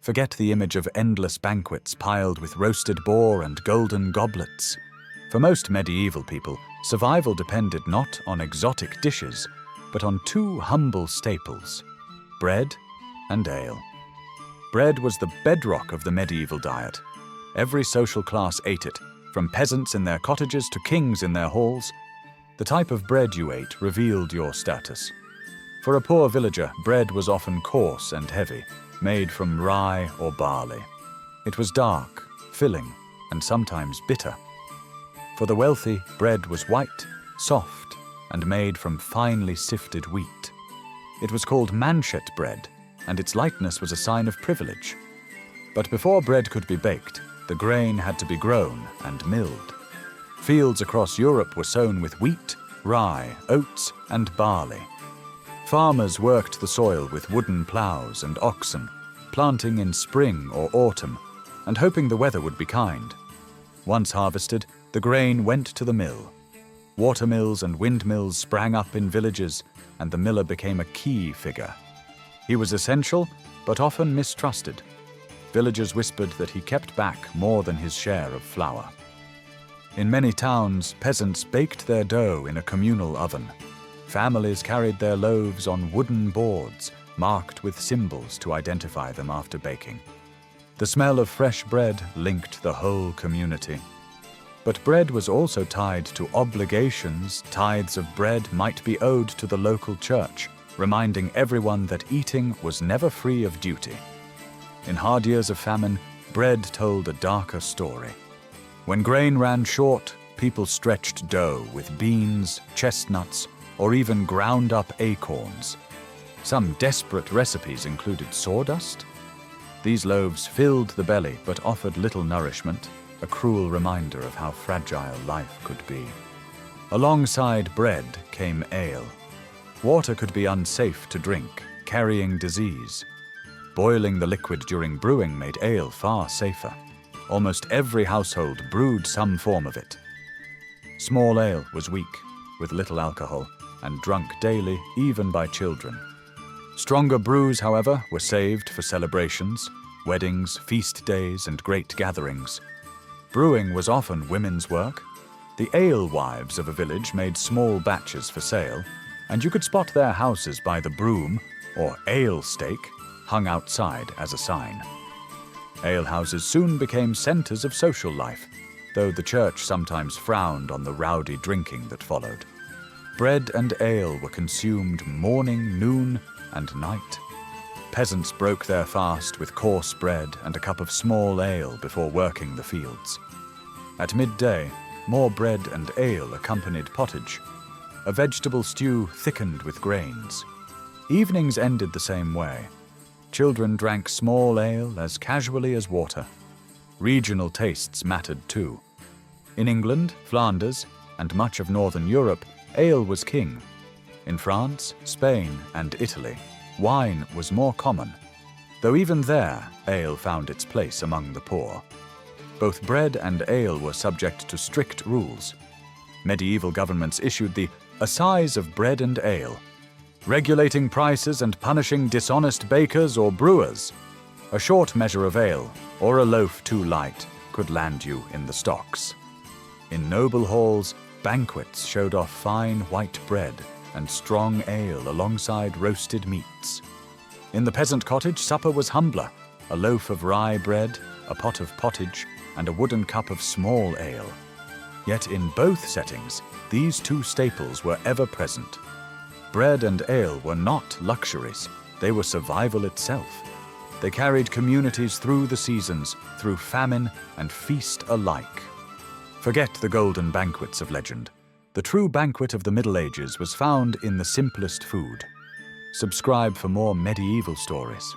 Forget the image of endless banquets piled with roasted boar and golden goblets. For most medieval people, survival depended not on exotic dishes, but on two humble staples: bread and ale. Bread was the bedrock of the medieval diet. Every social class ate it, from peasants in their cottages to kings in their halls. The type of bread you ate revealed your status. For a poor villager, bread was often coarse and heavy, made from rye or barley. It was dark, filling, and sometimes bitter. For the wealthy, bread was white, soft, and made from finely sifted wheat. It was called manchet bread, and its lightness was a sign of privilege. But before bread could be baked, the grain had to be grown and milled. Fields across Europe were sown with wheat, rye, oats, and barley. Farmers worked the soil with wooden ploughs and oxen, planting in spring or autumn, and hoping the weather would be kind. Once harvested, the grain went to the mill. Watermills and windmills sprang up in villages, and the miller became a key figure. He was essential, but often mistrusted. Villagers whispered that he kept back more than his share of flour. In many towns, peasants baked their dough in a communal oven. Families carried their loaves on wooden boards, marked with symbols to identify them after baking. The smell of fresh bread linked the whole community. But bread was also tied to obligations. Tithes of bread might be owed to the local church, reminding everyone that eating was never free of duty. In hard years of famine, bread told a darker story. When grain ran short, people stretched dough with beans, chestnuts, or even ground-up acorns. Some desperate recipes included sawdust. These loaves filled the belly but offered little nourishment, a cruel reminder of how fragile life could be. Alongside bread came ale. Water could be unsafe to drink, carrying disease. Boiling the liquid during brewing made ale far safer. Almost every household brewed some form of it. Small ale was weak, with little alcohol, and drunk daily, even by children. Stronger brews, however, were saved for celebrations, weddings, feast days, and great gatherings. Brewing was often women's work. The alewives of a village made small batches for sale, and you could spot their houses by the broom, or ale stake, hung outside as a sign. Alehouses soon became centers of social life, though the church sometimes frowned on the rowdy drinking that followed. Bread and ale were consumed morning, noon, and night. Peasants broke their fast with coarse bread and a cup of small ale before working the fields. At midday, more bread and ale accompanied pottage, a vegetable stew thickened with grains. Evenings ended the same way. Children drank small ale as casually as water. Regional tastes mattered too. In England, Flanders, and much of northern Europe, ale was king. In France, Spain, and Italy, wine was more common, though even there, ale found its place among the poor. Both bread and ale were subject to strict rules. Medieval governments issued the Assize of Bread and Ale, regulating prices and punishing dishonest bakers or brewers. A short measure of ale, or a loaf too light, could land you in the stocks. In noble halls, banquets showed off fine white bread and strong ale alongside roasted meats. In the peasant cottage, supper was humbler: a loaf of rye bread, a pot of pottage, and a wooden cup of small ale. Yet in both settings, these two staples were ever present. Bread and ale were not luxuries, they were survival itself. They carried communities through the seasons, through famine and feast alike. Forget the golden banquets of legend. The true banquet of the Middle Ages was found in the simplest food. Subscribe for more medieval stories.